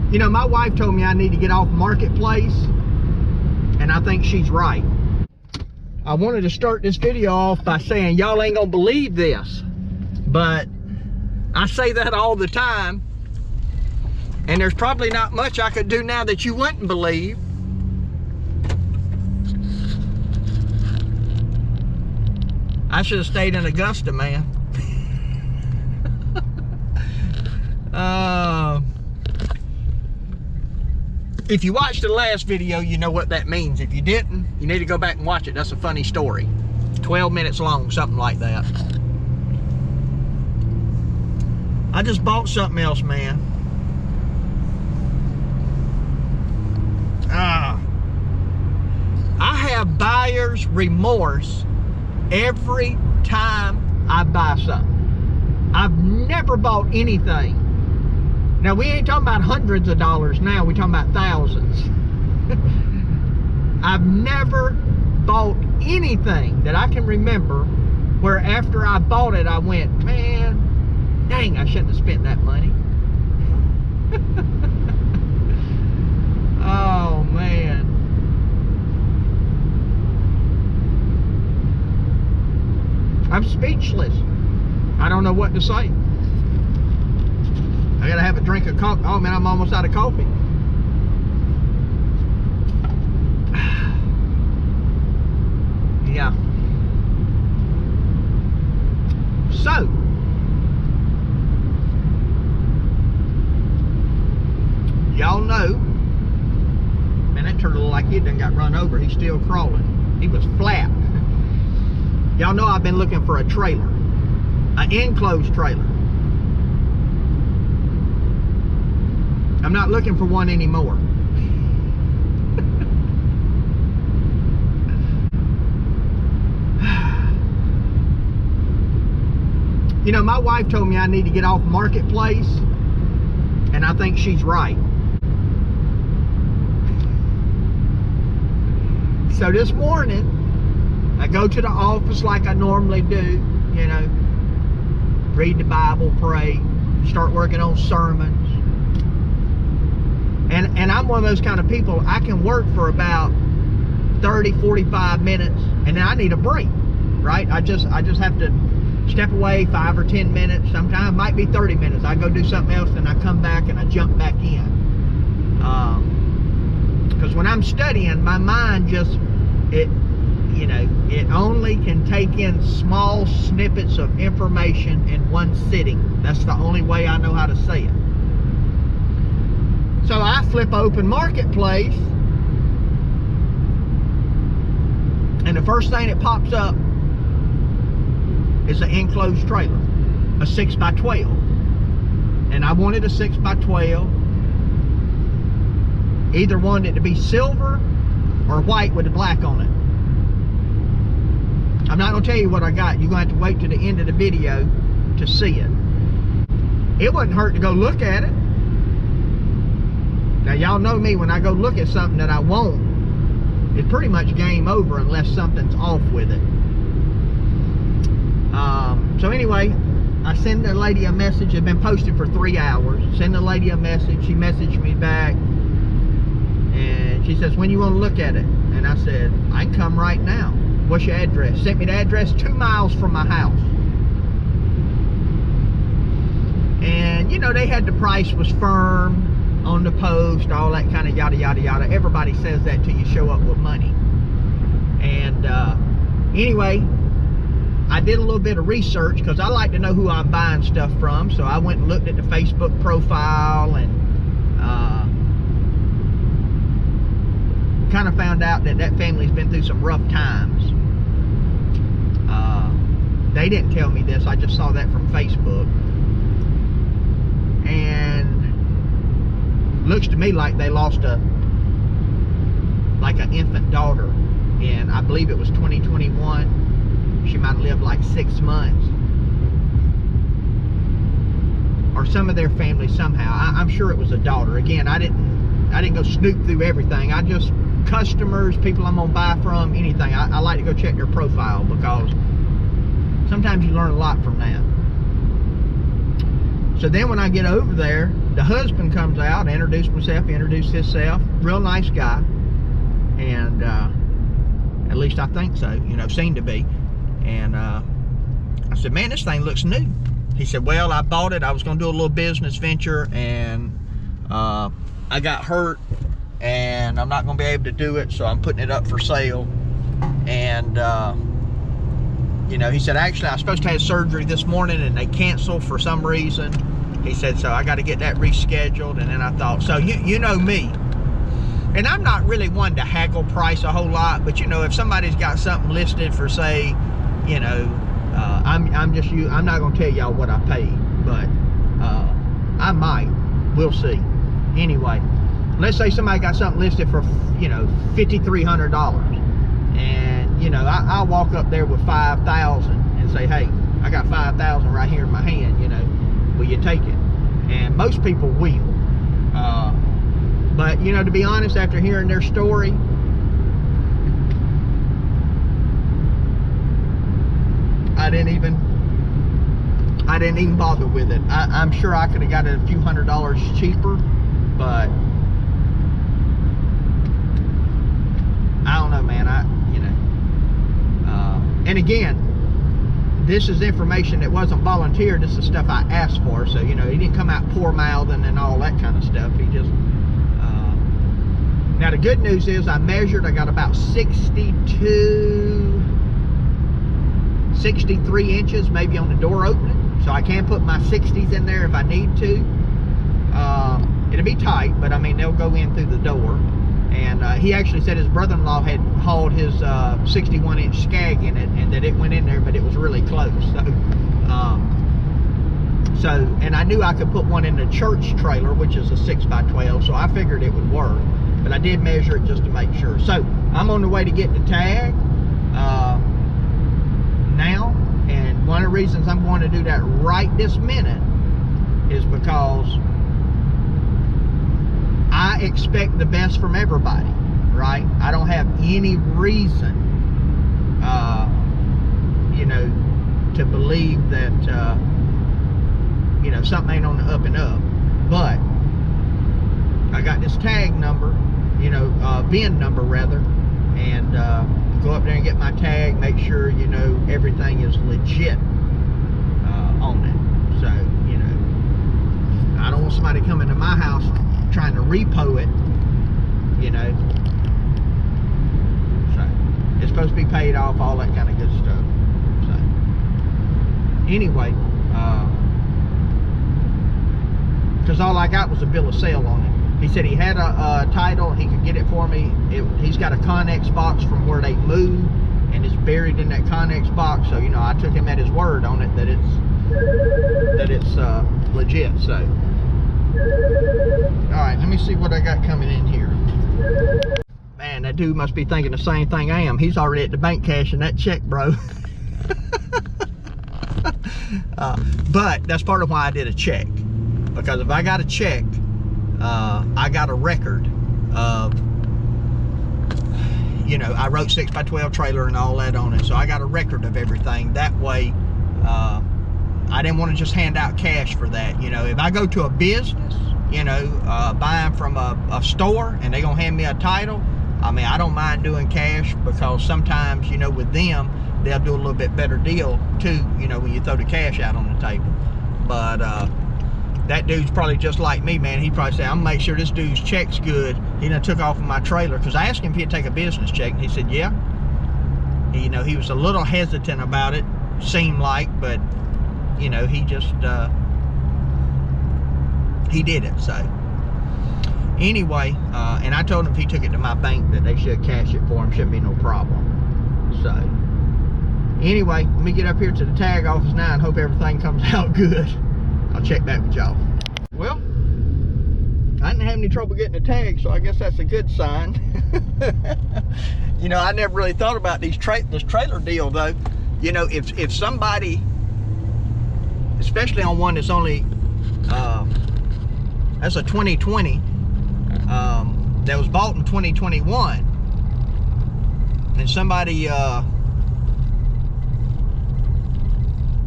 You know, my wife told me I need to get off Marketplace, and I think she's right. I wanted to start this video off by saying y'all ain't gonna believe this, but I say that all the time, and there's probably not much I could do now that you wouldn't believe. I should have stayed in Augusta, man. If you watched the last video, you know what that means. If you didn't, you need to go back and watch it. That's a funny story. 12 minutes long, something like that. I just bought something else, man. I have buyer's remorse every time I buy something. I've never bought anything. Now, we ain't talking about hundreds of dollars now, we're talking about thousands. I've never bought anything that I can remember where after I bought it, I went, man, dang, I shouldn't have spent that money. Oh, man. I'm speechless. I don't know what to say. I gotta have a drink of coffee. Oh man, I'm almost out of coffee. Yeah. So, y'all know, man, that turtle looked like he done got run over. He's still crawling. He was flat. Y'all know I've been looking for a trailer, an enclosed trailer. I'm not looking for one anymore. You know, my wife told me I need to get off Marketplace, and I think she's right. So this morning, I go to the office like I normally do, you know, read the Bible, pray, start working on sermons. And I'm one of those kind of people, I can work for about 30, 45 minutes, and then I need a break, right? I just have to step away 5 or 10 minutes. Sometimes it might be 30 minutes. I go do something else, and I come back and I jump back in. Because when I'm studying, my mind just, it only can take in small snippets of information in one sitting. That's the only way I know how to say it. So I flip open Marketplace, and the first thing that pops up is an enclosed trailer, a 6x12. And I wanted a 6x12. Either wanted it to be silver or white with the black on it. I'm not going to tell you what I got. You're going to have to wait to the end of the video to see it. It wouldn't hurt to go look at it. Now, y'all know me, when I go look at something that I want, it's pretty much game over unless something's off with it. So anyway, I send the lady a message. It's been posted for 3 hours. Send the lady a message. She messaged me back, and she says, when you want to look at it? And I said, I can come right now. What's your address? Sent me the address 2 miles from my house. And, you know, they had the price was firm on the post, all that kind of yada, yada, yada. Everybody says that till you show up with money. And anyway, I did a little bit of research because I like to know who I'm buying stuff from. So I went and looked at the Facebook profile and kind of found out that that family's been through some rough times. They didn't tell me this. I just saw that from Facebook. And looks to me like they lost an infant daughter in, I believe it was 2021. She might have lived like 6 months. Or some of their family somehow. I'm sure it was a daughter. Again, I didn't go snoop through everything. I just, customers, people I'm gonna buy from, anything. I like to go check their profile because sometimes you learn a lot from that. So then when I get over there, the husband comes out, introduced himself, he introduced himself, real nice guy, and at least I think so, you know, seemed to be. And I said, man, this thing looks new. He said, well, I bought it, I was gonna do a little business venture, and I got hurt, and I'm not gonna be able to do it, so I'm putting it up for sale. And you know, he said, actually, I was supposed to have surgery this morning and they canceled for some reason. He said, so I got to get that rescheduled. And then I thought, so you know me, and I'm not really one to haggle price a whole lot, but you know, if somebody's got something listed for, say, you know, I'm not gonna tell y'all what I paid, but I might, we'll see. Anyway, let's say somebody got something listed for, you know, $5,300, and you know, I'll walk up there with 5,000 and say, hey, I got 5,000 right here in my hand, you know, will you take it? And most people will. But you know, to be honest, after hearing their story, I didn't even bother with it. I'm sure I could have got it a few $100s cheaper, but I don't know, man. And again, this is information that wasn't volunteered. This is stuff I asked for. So, you know, he didn't come out poor mouthing and all that kind of stuff. He just, now the good news is I measured, I got about 63 inches maybe on the door opening. So I can put my 60s in there if I need to. It'll be tight, but I mean, they'll go in through the door. And he actually said his brother-in-law had hauled his 61-inch Skag in it, and that it went in there, but it was really close. So, and I knew I could put one in the church trailer, which is a 6x12, so I figured it would work. But I did measure it just to make sure. So I'm on the way to get the tag now, and one of the reasons I'm going to do that right this minute is because I expect the best from everybody, right? I don't have any reason, you know, to believe that, you know, something ain't on the up and up. But I got this tag number, you know, VIN number rather, and go up there and get my tag, make sure, you know, everything is legit on it. So, you know, I don't want somebody coming to my house trying to repo it, you know. So it's supposed to be paid off, all that kind of good stuff. So anyway, because all I got was a bill of sale on it. He said he had a title, he could get it for me. He's got a Connex box from where they moved, and it's buried in that Connex box. So, you know, I took him at his word on it that it's legit. So all right, let me see what I got coming in here. Man, that dude must be thinking the same thing I am. He's already at the bank cashing that check, bro. But that's part of why I did a check, because if I got a check, I got a record of, you know, I wrote 6x12 trailer and all that on it, so I got a record of everything. That way, I didn't want to just hand out cash for that. You know, if I go to a business, you know, buying from a store and they're gonna hand me a title, I mean, I don't mind doing cash, because sometimes, you know, with them, they'll do a little bit better deal too, you know, when you throw the cash out on the table. But that dude's probably just like me, man. He probably said, I'm gonna make sure this dude's check's good. He done took off of my trailer, because I asked him if he'd take a business check, and he said, yeah. You know, he was a little hesitant about it, seemed like, but you know, he just he did it. So anyway, and I told him if he took it to my bank that they should cash it for him, shouldn't be no problem. So anyway, let me get up here to the tag office now and hope everything comes out good. I'll check back with y'all. Well, I didn't have any trouble getting a tag, so I guess that's a good sign. You know, I never really thought about this trailer deal though. You know, if somebody, especially on one that's only that's a 2020 that was bought in 2021, and somebody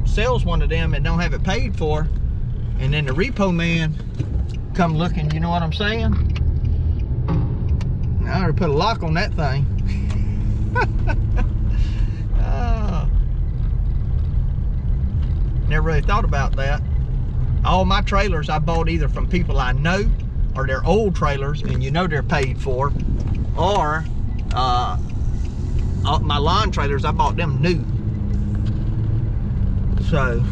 sells one of them and don't have it paid for, and then the repo man come looking, you know what I'm saying? I ought to put a lock on that thing. Never really thought about that. All my trailers I bought either from people I know, or they're old trailers and you know they're paid for, or my lawn trailers, I bought them new. So,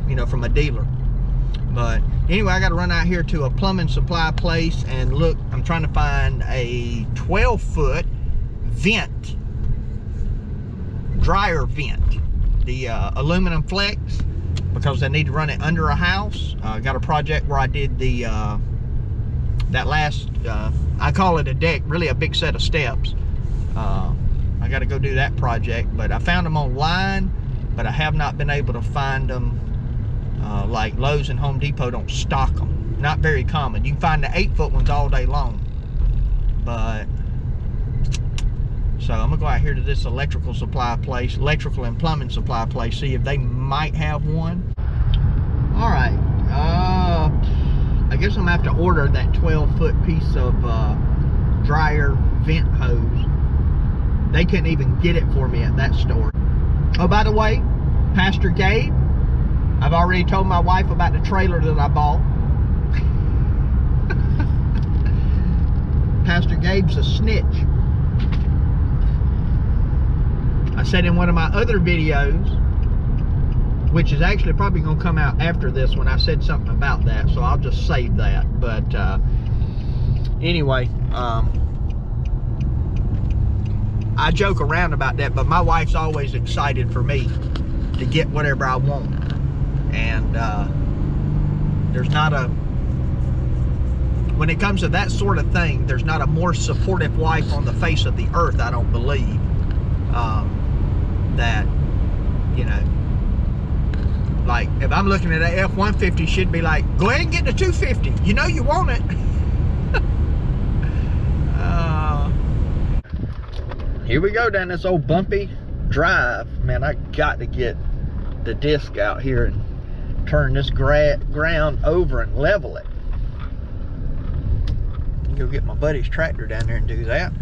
you know, from a dealer. But anyway, I got to run out here to a plumbing supply place and look. I'm trying to find a 12-foot vent, dryer vent, the aluminum flex, because I need to run it under a house. I got a project where I did the that last I call it a deck, really a big set of steps. I got to go do that project, but I found them online, but I have not been able to find them. Like Lowe's and Home Depot don't stock them. Not very common. You can find the 8-foot ones all day long. But so I'm gonna go out here to this electrical supply place, electrical and plumbing supply place, see if they might have one. All right. I guess I'm gonna have to order that 12-foot piece of dryer vent hose. They couldn't even get it for me at that store. Oh, by the way, Pastor Gabe, I've already told my wife about the trailer that I bought. Pastor Gabe's a snitch. I said in one of my other videos, which is actually probably going to come out after this one, I said something about that, so I'll just save that. But anyway, I joke around about that, but my wife's always excited for me to get whatever I want. And there's not a, when it comes to that sort of thing, there's not a more supportive wife on the face of the earth, I don't believe, that, you know, like if I'm looking at an F-150, she'd be like, go ahead and get the 250, you know you want it. Here we go down this old bumpy drive. Man, I got to get the disc out here and turn this ground over and level it. Go get my buddy's tractor down there and do that.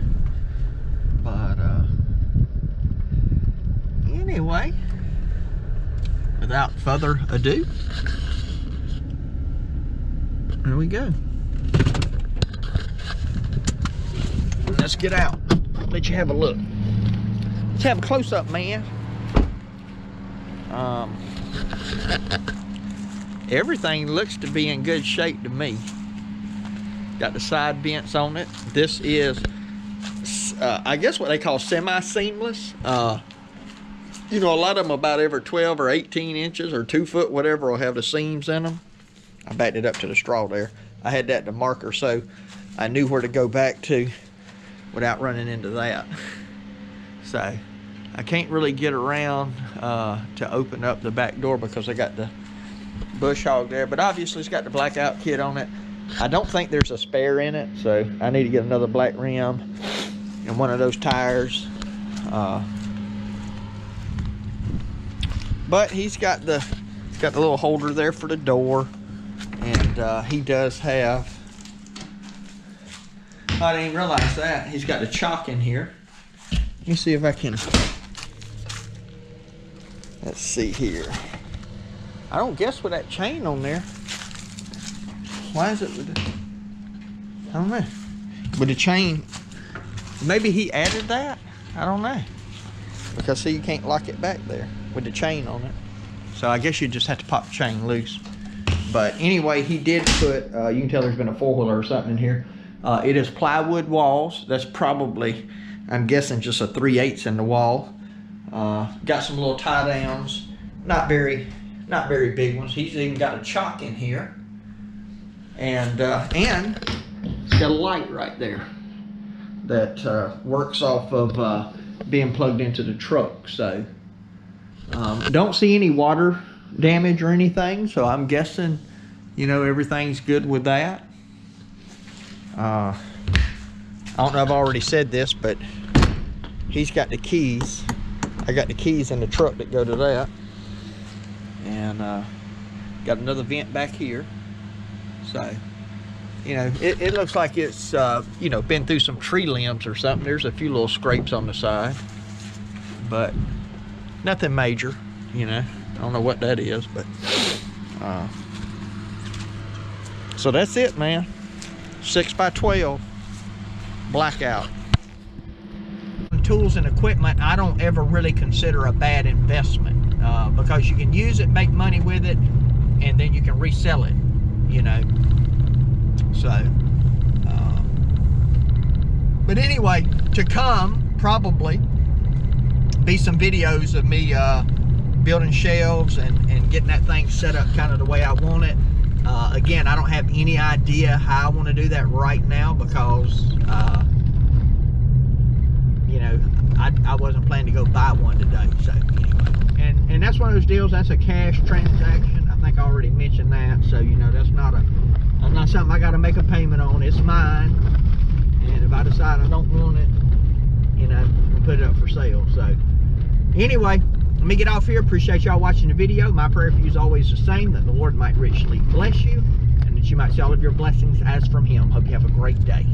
But anyway, without further ado, here we go. Let's get out. Let you have a look. Let's have a close-up, man. Everything looks to be in good shape to me. Got the side vents on it. This is, I guess what they call semi-seamless. You know, a lot of them about every 12 or 18 inches or 2 foot, whatever, will have the seams in them. I backed it up to the straw there. I had that to marker, so I knew where to go back to without running into that. So I can't really get around to open up the back door because I got the bush hog there, but obviously it's got the blackout kit on it. I don't think there's a spare in it, so I need to get another black rim and one of those tires. But he's got the little holder there for the door, and he does have, I didn't even realize that, he's got the chock in here. Let me see if I can, let's see here. I don't guess with that chain on there. Why is it with the, I don't know. With the chain, maybe he added that? I don't know. Because see, you can't lock it back there with the chain on it. So I guess you just have to pop the chain loose. But anyway, he did put, you can tell there's been a four-wheeler or something in here. It is plywood walls. That's probably, I'm guessing, just a 3/8 in the wall. Got some little tie downs. Not very big ones. He's even got a chock in here. And it's got a light right there that works off of being plugged into the truck. So don't see any water damage or anything, so I'm guessing, you know, everything's good with that. I don't know if I've already said this, but he's got the keys. I got the keys in the truck that go to that. And got another vent back here. So, you know, it looks like it's, you know, been through some tree limbs or something. There's a few little scrapes on the side, but nothing major, you know. I don't know what that is, but, so that's it, man. 6x12 blackout. Tools and equipment, I don't ever really consider a bad investment, because you can use it, make money with it, and then you can resell it, you know. So, but anyway, to come probably be some videos of me building shelves and getting that thing set up kind of the way I want it. Again, I don't have any idea how I want to do that right now, because you know, I wasn't planning to go buy one today. So anyway, and that's one of those deals, that's a cash transaction. I think I already mentioned that. So, you know, that's not something I got to make a payment on. It's mine, and if I decide I don't want it, you know, I'll put it up for sale. So anyway, let me get off here. Appreciate y'all watching the video. My prayer for you is always the same, that the Lord might richly bless you, and that you might see all of your blessings as from Him. Hope you have a great day.